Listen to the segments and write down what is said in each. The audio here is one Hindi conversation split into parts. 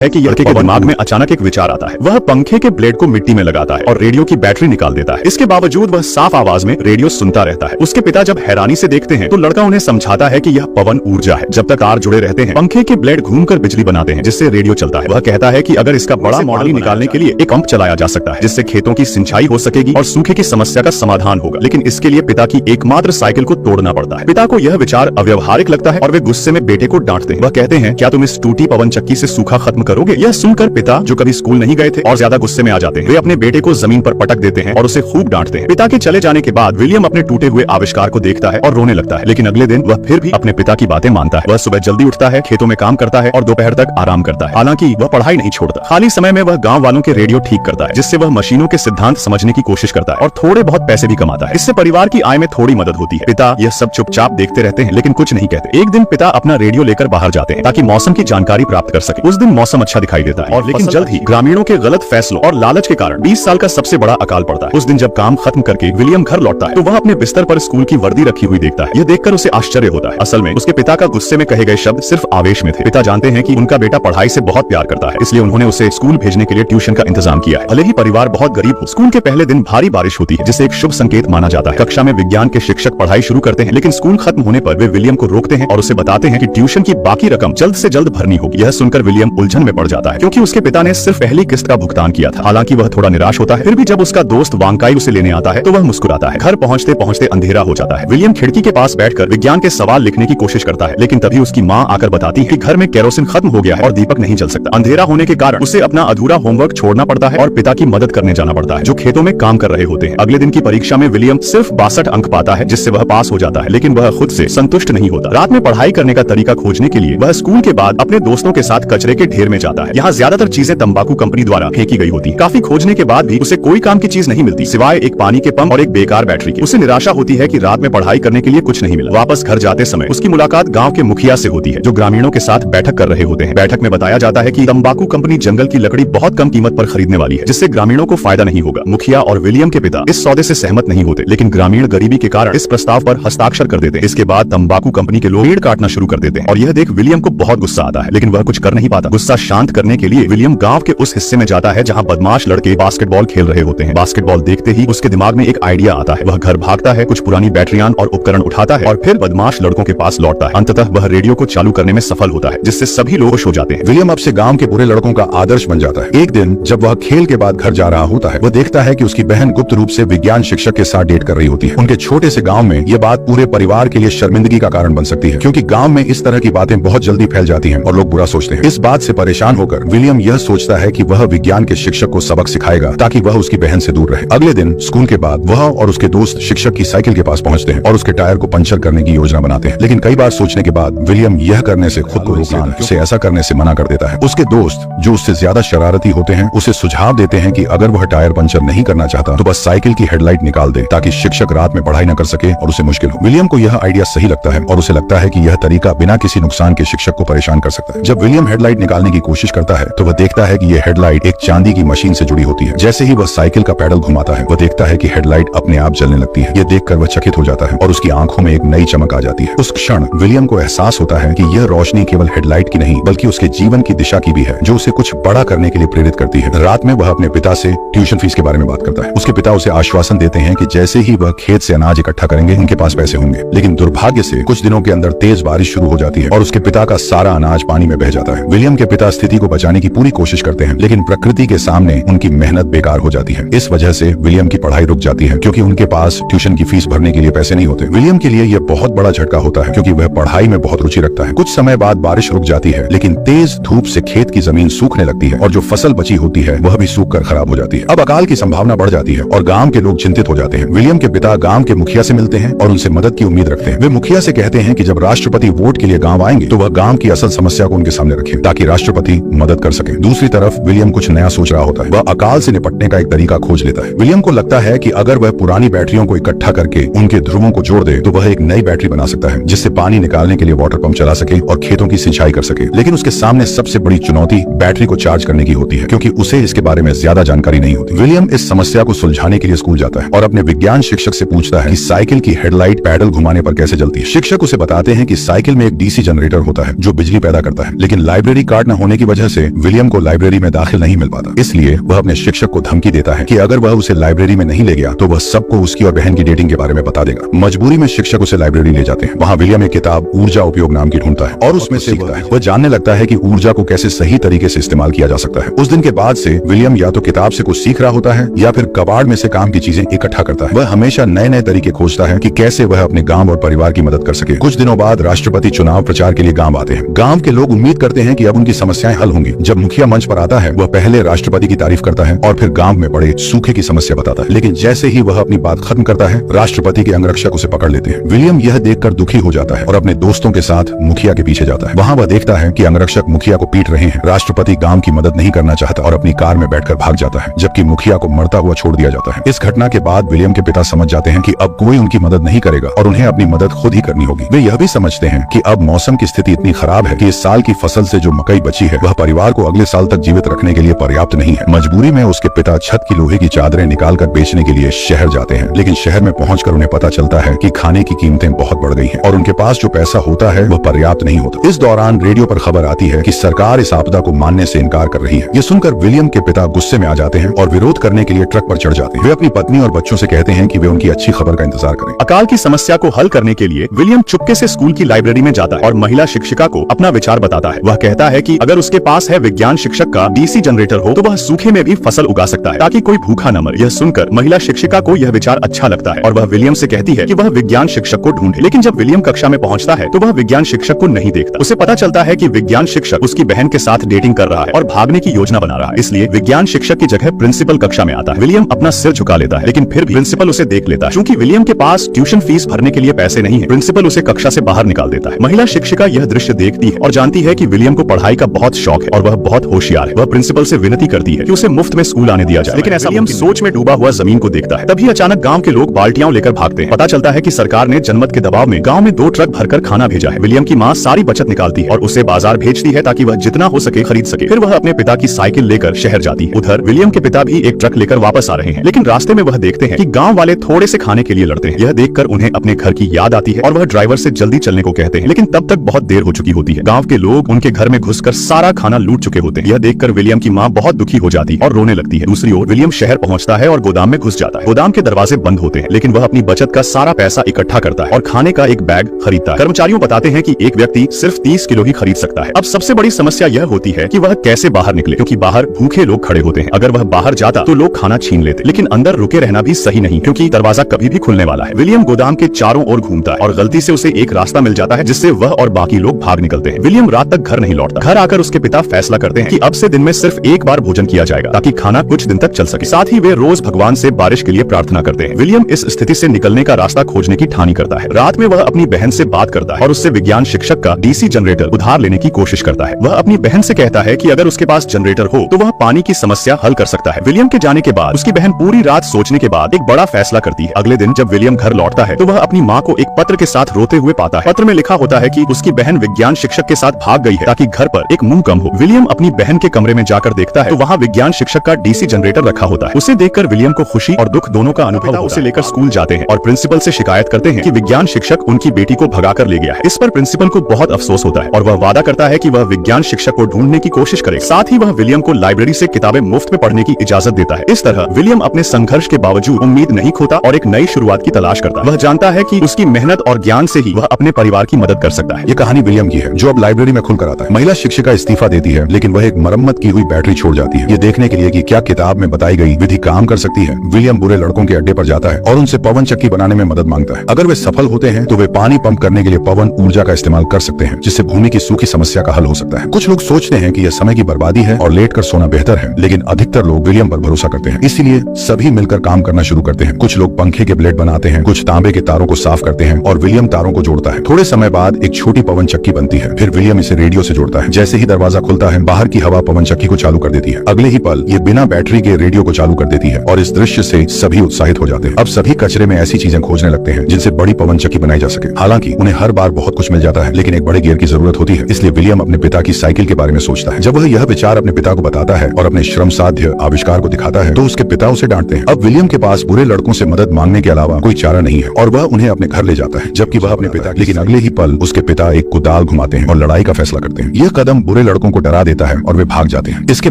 है कि लड़के के दिमाग में अचानक एक विचार आता है। वह पंखे के ब्लेड को मिट्टी में लगाता है और रेडियो की बैटरी निकाल देता है। इसके बावजूद वह साफ आवाज में रेडियो सुनता रहता है। उसके पिता जब हैरानी से देखते हैं तो लड़का उन्हें समझाता है कि यह पवन ऊर्जा है। जब तक तार जुड़े रहते हैं पंखे के ब्लेड घूमकर बिजली बनाते हैं जिससे रेडियो चलता है। वह कहता है कि अगर इसका बड़ा मॉडल निकालने के लिए एक पंप चलाया जा सकता है जिससे खेतों की सिंचाई हो सकेगी और सूखे की समस्या का समाधान होगा। लेकिन इसके लिए पिता की एकमात्र साइकिल को तोड़ना पड़ता है। पिता को यह विचार अव्यवहारिक लगता है और वे गुस्से में बेटे को डांटते हैं। वह कहते हैं, क्या तुम इस टूटी पवन चक्की से सूखा खत्म करोगे? यह सुनकर पिता, जो कभी स्कूल नहीं गए थे, और ज्यादा गुस्से में आ जाते हैं। वे अपने बेटे को जमीन पर पटक देते हैं और उसे खूब डांटते हैं। पिता के चले जाने के बाद विलियम अपने टूटे हुए आविष्कार को देखता है और रोने लगता है। लेकिन अगले दिन वह फिर भी अपने पिता की बातें मानता है। वह सुबह जल्दी उठता है, खेतों में काम करता है और दोपहर तक आराम करता है। हालांकि वह पढ़ाई नहीं छोड़ता। खाली समय में वह गाँव वालों के रेडियो ठीक करता है जिससे वह मशीनों के सिद्धांत समझने की कोशिश करता है और थोड़े बहुत पैसे भी कमाता है। इससे परिवार की आय में थोड़ी मदद होती है। पिता यह सब चुपचाप देखते रहते हैं लेकिन कुछ नहीं कहते। एक दिन पिता अपना रेडियो लेकर बाहर जाते हैं ताकि मौसम की जानकारी प्राप्त कर सके। उस दिन मौसम अच्छा दिखाई देता है और लेकिन जल्द ही ग्रामीणों के गलत फैसलों और लालच के कारण 20 साल का सबसे बड़ा अकाल पड़ता है। उस दिन जब काम खत्म करके विलियम घर लौटता है तो वह अपने बिस्तर पर स्कूल की वर्दी रखी हुई देखता है। यह देखकर उसे आश्चर्य होता है। असल में उसके पिता का गुस्से में कहे गए शब्द सिर्फ आवेश में थे। पिता जानते हैं कि उनका बेटा पढ़ाई से बहुत प्यार करता है, इसलिए उन्होंने उसे स्कूल भेजने के लिए ट्यूशन का इंतजाम किया है। भले ही परिवार बहुत गरीब हो। स्कूल के पहले दिन भारी बारिश होती है जिसे एक शुभ संकेत माना जाता है। कक्षा में विज्ञान के शिक्षक पढ़ाई शुरू करते हैं लेकिन स्कूल खत्म होने पर वे विलियम को रोकते हैं और उसे बताते हैं कि ट्यूशन की बाकी रकम जल्द से जल्द भरनी होगी। यह सुनकर विलियम उलझन में पड़ जाता है क्योंकि उसके पिता ने सिर्फ पहली किस्त का भुगतान किया था। हालांकि वह थोड़ा निराश होता है। फिर भी जब उसका दोस्त वांकाई उसे लेने आता है तो वह मुस्कुराता है। घर पहुंचते पहुंचते अंधेरा हो जाता है। विलियम खिड़की के पास बैठकर विज्ञान के सवाल लिखने की कोशिश करता है लेकिन तभी उसकी माँ आकर बताती है कि घर में केरोसिन खत्म हो गया है और दीपक नहीं जल सकता। अंधेरा होने के कारण उसे अपना अधूरा होमवर्क छोड़ना पड़ता है और पिता की मदद करने जाना पड़ता है जो खेतों में काम कर रहे होते हैं। अगले दिन की परीक्षा में विलियम सिर्फ 62 अंक पाता है जिससे वह पास हो जाता है लेकिन वह खुद से संतुष्ट नहीं होता। रात में पढ़ाई करने का तरीका खोजने के लिए वह स्कूल के बाद अपने दोस्तों के साथ कचरे के ढेर में जाता है। यहाँ ज्यादातर चीजें तंबाकू कंपनी द्वारा फेंकी गई होती है। काफी खोजने के बाद भी उसे कोई काम की चीज नहीं मिलती सिवाय एक पानी के पंप और एक बेकार बैटरी की। उसे निराशा होती है कि रात में पढ़ाई करने के लिए कुछ नहीं मिला। वापस घर जाते समय उसकी मुलाकात गांव के मुखिया से होती है जो ग्रामीणों के साथ बैठक कर रहे होते हैं। बैठक में बताया जाता है कि तंबाकू कंपनी जंगल की लकड़ी बहुत कम कीमत पर खरीदने वाली है जिससे ग्रामीणों को फायदा नहीं होगा। मुखिया और विलियम के पिता इस सौदे से सहमत नहीं होते लेकिन ग्रामीण गरीबी के कारण इस प्रस्ताव पर हस्ताक्षर कर देते हैं। इसके बाद तंबाकू कंपनी के लोग पेड़ काटना शुरू कर देते हैं और यह देख विलियम को बहुत गुस्सा आता है लेकिन वह कुछ कर नहीं पाता। गुस्सा शांत करने के लिए विलियम गांव के उस हिस्से में जाता है जहां बदमाश लड़के बास्केटबॉल खेल रहे होते हैं। बास्केटबॉल देखते ही उसके दिमाग में एक आइडिया आता है। वह घर भागता है, कुछ पुरानी बैटरियां और उपकरण उठाता है और फिर बदमाश लड़कों के पास लौटता है। अंततः वह रेडियो को चालू करने में सफल होता है जिससे सभी लोग खुश हो जाते हैं। विलियम अब से गांव के बुरे लड़कों का आदर्श बन जाता है। एक दिन जब वह खेल के बाद घर जा रहा होता है वह देखता है कि उसकी बहन गुप्त रूप से विज्ञान शिक्षक के साथ डेट कर रही होती है। उनके छोटे से गांव में यह बात पूरे परिवार के लिए शर्मिंदगी का कारण बन सकती है क्योंकि गांव में इस तरह की बातें बहुत जल्दी फैल जाती हैं और लोग बुरा सोचते हैं। इस बात से परेशान होकर विलियम यह सोचता है कि वह विज्ञान के शिक्षक को सबक सिखाएगा ताकि वह उसकी बहन से दूर रहे। अगले दिन स्कूल के बाद वह और उसके दोस्त शिक्षक की साइकिल के पास पहुंचते हैं और उसके टायर को पंचर करने की योजना बनाते हैं। लेकिन कई बार सोचने के बाद विलियम यह करने से खुद को रोक लेता है। उसे ऐसा करने से मना कर देता है। उसके दोस्त जो उससे ज्यादा शरारती होते हैं उसे सुझाव देते हैं कि अगर वह टायर पंचर नहीं करना चाहता तो बस साइकिल की हेडलाइट निकाल दे ताकि शिक्षक रात में पढ़ाई न कर सके और उसे मुश्किल हो। विलियम को यह आइडिया सही लगता है और उसे लगता है कि यह तरीका बिना किसी नुकसान के शिक्षक को परेशान कर सकता है। जब विलियम हेडलाइट निकालने की कोशिश करता है तो वह देखता है कि यह हेडलाइट एक चांदी की मशीन से जुड़ी होती है। जैसे ही वह साइकिल का पैडल घुमाता है वह देखता है कि हेडलाइट अपने आप जलने लगती है। यह देखकर वह चकित हो जाता है और उसकी आंखों में एक नई चमक आ जाती है। उस क्षण विलियम को एहसास होता है कि यह रोशनी केवल हेडलाइट की नहीं बल्कि उसके जीवन की दिशा की भी है जो उसे कुछ बड़ा करने के लिए प्रेरित करती है। रात में वह अपने पिता से ट्यूशन फीस के बारे में बात करता है। उसके पिता उसे आश्वासन देते हैं कि जैसे ही वह खेत से अनाज इकट्ठा करेंगे उनके पास पैसे होंगे। लेकिन दुर्भाग्य से कुछ दिनों के अंदर तेज बारिश शुरू हो जाती है और उसके पिता का सारा अनाज पानी में बह जाता है। विलियम के पिता स्थिति को बचाने की पूरी कोशिश करते हैं लेकिन प्रकृति के सामने उनकी मेहनत बेकार हो जाती है। इस वजह से विलियम की पढ़ाई रुक जाती है क्योंकि उनके पास ट्यूशन की फीस भरने के लिए पैसे नहीं होते। विलियम के लिए यह बहुत बड़ा झटका होता है क्योंकि वह पढ़ाई में बहुत रुचि रखता है। कुछ समय बाद बारिश रुक जाती है लेकिन तेज धूप से खेत की जमीन सूखने लगती है और जो फसल बची होती है वह भी सूख कर खराब हो जाती है। अब अकाल की संभावना बढ़ जाती है और गांव के लोग चिंतित हो जाते हैं। विलियम के पिता गांव के मुखिया से मिलते हैं और उनसे मदद की उम्मीद रखते हैं। वे मुखिया से कहते हैं कि जब राष्ट्रपति वोट के लिए गांव आएंगे तो वह गांव की असल समस्या को उनके सामने रखे ताकि राष्ट्रपति मदद कर सके। दूसरी तरफ विलियम कुछ नया सोच रहा होता है। वह अकाल से निपटने का एक तरीका खोज लेता है। विलियम को लगता है कि अगर वह पुरानी बैटरियों को इकट्ठा करके उनके ध्रुवों को जोड़ दे तो वह एक नई बैटरी बना सकता है जिससे पानी निकालने के लिए वाटर पंप चला सके और खेतों की सिंचाई कर सके। लेकिन उसके सामने सबसे बड़ी चुनौती बैटरी को चार्ज करने की होती है क्योंकि उसे इसके बारे में ज्यादा जानकारी नहीं होती। विलियम इस समस्या को सुलझाने के लिए स्कूल जाता है और अपने विज्ञान शिक्षक से पूछता है कि साइकिल की हेडलाइट पैडल घुमाने पर कैसे जलती है। शिक्षक उसे बताते हैं कि साइकिल में एक डीसी जनरेटर होता है जो बिजली पैदा करता है लेकिन लाइब्रेरी कार्ड न होने होने की वजह से विलियम को लाइब्रेरी में दाखिल नहीं मिल पाता। इसलिए वह अपने शिक्षक को धमकी देता है कि अगर वह उसे लाइब्रेरी में नहीं ले गया तो वह सबको उसकी और बहन की डेटिंग के बारे में बता देगा। मजबूरी में शिक्षक उसे लाइब्रेरी ले जाते हैं। वहाँ विलियम एक किताब ऊर्जा उपयोग नाम की ढूंढता है और उसमें सीखता है। वह जानने लगता है कि ऊर्जा को कैसे सही तरीके से इस्तेमाल किया जा सकता है। उस दिन के बाद से विलियम या तो किताब से कुछ सीख रहा होता है या फिर कबाड़ में से काम की चीजें इकट्ठा करता है। वह हमेशा नए नए तरीके खोजता है कि कैसे वह अपने गांव और परिवार की मदद कर सके। कुछ दिनों बाद राष्ट्रपति चुनाव प्रचार के लिए गांव आते हैं। गांव के लोग उम्मीद करते हैं कि अब उनकी समस्याएं हल होंगी। जब मुखिया मंच पर आता है, वह पहले राष्ट्रपति की तारीफ करता है और फिर गांव में बड़े सूखे की समस्या बताता है। लेकिन जैसे ही वह अपनी बात खत्म करता है, राष्ट्रपति के अंगरक्षक उसे पकड़ लेते हैं। विलियम यह देखकर दुखी हो जाता है और अपने दोस्तों के साथ मुखिया के पीछे जाता है। वहाँ वह देखता है कि अंगरक्षक मुखिया को पीट रहे हैं। राष्ट्रपति गांव की मदद नहीं करना चाहता और अपनी कार में बैठकर भाग जाता है, जबकि मुखिया को मरता हुआ छोड़ दिया जाता है। इस घटना के बाद विलियम के पिता समझ जाते हैं कि अब कोई उनकी मदद नहीं करेगा और उन्हें अपनी मदद खुद ही करनी होगी। वे यह भी समझते हैं कि अब मौसम की स्थिति इतनी खराब है कि इस साल की फसल से जो मकई बची है वह परिवार को अगले साल तक जीवित रखने के लिए पर्याप्त नहीं है। मजबूरी में उसके पिता छत की लोहे की चादरें निकालकर बेचने के लिए शहर जाते हैं, लेकिन शहर में पहुंचकर उन्हें पता चलता है कि खाने की कीमतें बहुत बढ़ गई हैं और उनके पास जो पैसा होता है वह पर्याप्त नहीं होता। इस दौरान रेडियो पर खबर आती है कि सरकार इस आपदा को मानने से इनकार कर रही है। ये सुनकर विलियम के पिता गुस्से में आ जाते हैं और विरोध करने के लिए ट्रक पर चढ़ जाते हैं। वे अपनी पत्नी और बच्चों से कहते हैं कि वे उनकी अच्छी खबर का इंतजार करें। अकाल की समस्या को हल करने के लिए विलियम चुपके से स्कूल की लाइब्रेरी में जाता है और महिला शिक्षिका को अपना विचार बताता है। वह कहता है कि अगर उसके पास है विज्ञान शिक्षक का डीसी जनरेटर हो तो वह सूखे में भी फसल उगा सकता है ताकि कोई भूखा न मरे। यह सुनकर महिला शिक्षिका को यह विचार अच्छा लगता है और वह विलियम से कहती है कि वह विज्ञान शिक्षक को ढूंढे। लेकिन जब विलियम कक्षा में पहुंचता है तो वह विज्ञान शिक्षक को नहीं देखता। उसे पता चलता है कि विज्ञान शिक्षक उसकी बहन के साथ डेटिंग कर रहा है और भागने की योजना बना रहा है। इसलिए विज्ञान शिक्षक की जगह प्रिंसिपल कक्षा में आता है। विलियम अपना सिर झुका लेता है, लेकिन फिर भी प्रिंसिपल उसे देख लेता है। चूंकि विलियम के पास ट्यूशन फीस भरने के लिए पैसे नहीं है, प्रिंसिपल उसे कक्षा से बाहर निकाल देता है। महिला शिक्षिका यह दृश्य देखती है और जानती है कि विलियम को पढ़ाई का बहुत शौक है और वह बहुत होशियार है। वह प्रिंसिपल से विनती करती है कि उसे मुफ्त में स्कूल आने दिया जाए, लेकिन ऐसा विलियम सोच में डूबा हुआ जमीन को देखता है। तभी अचानक गांव के लोग बाल्टियां लेकर भागते हैं। पता चलता है कि सरकार ने जनमत के दबाव में गांव में 2 ट्रक भरकर खाना भेजा है। विलियम की मां सारी बचत निकालती है और उसे बाजार भेजती है ताकि वह जितना हो सके खरीद सके। फिर वह अपने पिता की साइकिल लेकर शहर जाती है। उधर विलियम के पिता भी एक ट्रक लेकर वापस आ रहे हैं, लेकिन रास्ते में वह देखते हैं कि गांव वाले थोड़े से खाने के लिए लड़ते हैं। यह देखकर उन्हें अपने घर की याद आती है और वह ड्राइवर से जल्दी चलने को कहते हैं, लेकिन तब तक बहुत देर हो चुकी होती है। गांव के लोग उनके घर में घुसकर सारा खाना लूट चुके होते हैं। यह देखकर विलियम की मां बहुत दुखी हो जाती है और रोने लगती है। दूसरी ओर विलियम शहर पहुंचता है और गोदाम में घुस जाता है। गोदाम के दरवाजे बंद होते हैं, लेकिन वह अपनी बचत का सारा पैसा इकट्ठा करता है और खाने का एक बैग खरीदता है। कर्मचारियों बताते हैं कि एक व्यक्ति सिर्फ 30 किलो ही खरीद सकता है। अब सबसे बड़ी समस्या यह होती है कि वह कैसे बाहर निकले, क्योंकि बाहर भूखे लोग खड़े होते हैं। अगर वह बाहर जाता तो लोग खाना छीन लेते, लेकिन अंदर रुके रहना भी सही नहीं, क्योंकि दरवाजा कभी भी खुलने वाला है। विलियम गोदाम के चारों ओर घूमता है और गलती से उसे एक रास्ता मिल जाता है जिससे वह और बाकी लोग भाग निकलते हैं। विलियम रात तक घर नहीं लौटता। घर आकर उसके पिता फैसला करते हैं कि अब से दिन में सिर्फ एक बार भोजन किया जाएगा ताकि खाना कुछ दिन तक चल सके। साथ ही वे रोज भगवान से बारिश के लिए प्रार्थना करते हैं। विलियम इस स्थिति से निकलने का रास्ता खोजने की ठानी करता है। रात में वह अपनी बहन से बात करता है और उससे विज्ञान शिक्षक का डीसी जनरेटर उधार लेने की कोशिश करता है। वह अपनी बहन से कहता है कि अगर उसके पास जनरेटर हो तो वह पानी की समस्या हल कर सकता है। विलियम के जाने के बाद उसकी बहन पूरी रात सोचने के बाद एक बड़ा फैसला करती है। अगले दिन जब विलियम घर लौटता है तो वह अपनी माँ को एक पत्र के साथ रोते हुए पाता है। पत्र में लिखा होता है कि उसकी बहन विज्ञान शिक्षक के साथ भाग गई है ताकि घर पर एक मुंह कम हो। विलियम अपनी बहन के कमरे में जाकर देखता है तो वहाँ विज्ञान शिक्षक का डीसी जनरेटर रखा होता है। उसे देखकर विलियम को खुशी और दुख दोनों का अनुभव होता है। उसे लेकर स्कूल जाते हैं और प्रिंसिपल से शिकायत करते हैं कि विज्ञान शिक्षक उनकी बेटी को भगाकर ले गया है। इस पर प्रिंसिपल को बहुत अफसोस होता है और वह वादा करता है कि वह विज्ञान शिक्षक को ढूंढने की कोशिश करेगा। साथ ही वह विलियम को लाइब्रेरी से किताबें मुफ्त में पढ़ने की इजाजत देता है। इस तरह विलियम अपने संघर्ष के बावजूद उम्मीद नहीं खोता और एक नई शुरुआत की तलाश करता है। वह जानता है कि उसकी मेहनत और ज्ञान से ही वह अपने परिवार की मदद कर सकता है। ये कहानी विलियम की है जो अब लाइब्रेरी में खुलकर आता है। महिला शिक्षिका इस्तीफा देती है, लेकिन वह एक मरम्मत की हुई बैटरी छोड़ जाती है। ये देखने के लिए कि क्या किताब में बताई गई विधि काम कर सकती है, विलियम बुरे लड़कों के अड्डे पर जाता है और उनसे पवन चक्की बनाने में मदद मांगता है। अगर वे सफल होते हैं तो वे पानी पंप करने के लिए पवन ऊर्जा का इस्तेमाल कर सकते हैं, जिससे भूमि की सूखी समस्या का हल हो सकता है। कुछ लोग सोचते हैं कि यह समय की बर्बादी है और लेट कर सोना बेहतर है, लेकिन अधिकतर लोग विलियम पर भरोसा करते हैं। इसीलिए सभी मिलकर काम करना शुरू करते हैं। कुछ लोग पंखे के ब्लेड बनाते हैं, कुछ तांबे के तारों को साफ करते हैं और विलियम तारों को जोड़ता है। थोड़े समय बाद एक छोटी पवन चक्की बनती है। फिर विलियम इसे रेडियो से जोड़ता है। जैसे ही दरवाजा खुलता है, बाहर की हवा पवन चक्की को चालू कर देती है। अगले ही पल ये बिना बैटरी के रेडियो को चालू कर देती है और इस दृश्य से सभी उत्साहित हो जाते हैं। अब सभी कचरे में ऐसी चीजें खोजने लगते हैं जिनसे बड़ी पवन चक्की बनाई जा सके। हालांकि उन्हें हर बार बहुत कुछ मिल जाता है, लेकिन एक बड़े गियर की जरूरत होती है। इसलिए विलियम अपने पिता की साइकिल के बारे में सोचता है। जब वह यह विचार अपने पिता को बताता है और अपने श्रम साध्य आविष्कार को दिखाता है तो उसके पिता उसे डांटते हैं। अब विलियम के पास बुरे लड़कों से मदद मांगने के अलावा कोई चारा नहीं है और वह उन्हें अपने घर ले जाता है, जबकि वह अपने पिता। लेकिन अगले ही पल उसके पिता एक कुदाल घुमाते हैं और लड़ाई का फैसला करते हैं। यह कदम बुरे वे लड़कों को डरा देता है और वे भाग जाते हैं। इसके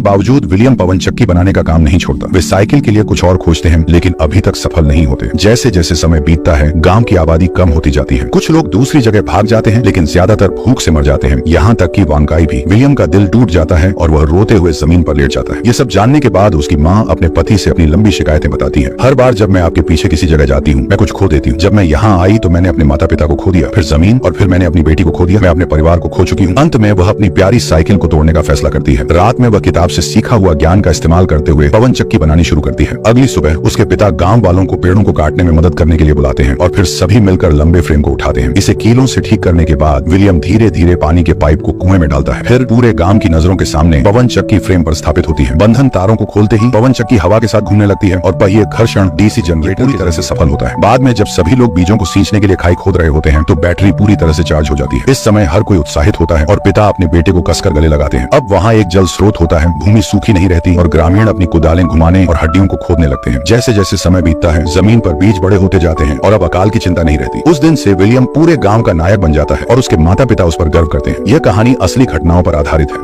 बावजूद विलियम पवन चक्की बनाने का काम नहीं छोड़ता। वे साइकिल के लिए कुछ और खोजते हैं, लेकिन अभी तक सफल नहीं होते। जैसे जैसे समय बीतता है, गांव की आबादी कम होती जाती है। कुछ लोग दूसरी जगह भाग जाते हैं, लेकिन ज्यादातर भूख से मर जाते हैं। यहाँ तक कि वांकाई भी। विलियम का दिल टूट जाता है और वह रोते हुए जमीन पर लेट जाता है। ये सब जानने के बाद उसकी माँ अपने पति से अपनी लंबी शिकायतें बताती है। हर बार जब मैं आपके पीछे किसी जगह जाती हूँ, मैं कुछ खो देती हूँ। जब मैं यहाँ आई तो मैंने अपने माता पिता को खो दिया, फिर जमीन, और फिर मैंने अपनी बेटी को खो दिया। मैं अपने परिवार को खो चुकी हूँ। अंत में वह अपनी प्यारी साइकिल को तोड़ने का फैसला करती है। रात में वह किताब से सीखा हुआ ज्ञान का इस्तेमाल करते हुए पवन चक्की बनानी शुरू करती है। अगली सुबह उसके पिता गांव वालों को पेड़ों को काटने में मदद करने के लिए बुलाते हैं और फिर सभी मिलकर लंबे फ्रेम को उठाते हैं। इसे कीलों से ठीक करने के बाद विलियम धीरे धीरे पानी के पाइप को कुएं में डालता है। फिर पूरे गांव की नजरों के सामने पवन चक्की फ्रेम पर स्थापित होती है। बंधन तारों को खोलते ही पवन चक्की हवा के साथ घूमने लगती है और पहिए घर्षण डीसी जनरेटर पूरी तरह से सफल होता है। बाद में जब सभी लोग बीजों को सींचने के लिए खाई खोद रहे होते हैं तो बैटरी पूरी तरह से चार्ज हो जाती है। इस समय हर कोई उत्साहित होता है और पिता अपने बेटे को कसकर गले लगाते हैं। अब वहाँ एक जल स्रोत होता है, भूमि सूखी नहीं रहती और ग्रामीण अपनी कुदालें घुमाने और हड्डियों को खोदने लगते हैं। जैसे जैसे समय बीतता है, जमीन पर बीज बड़े होते जाते हैं और अब अकाल की चिंता नहीं रहती। उस दिन से विलियम पूरे गांव का नायक बन जाता है और उसके माता पिता उस पर गर्व करते हैं। यह कहानी असली घटनाओं पर आधारित है।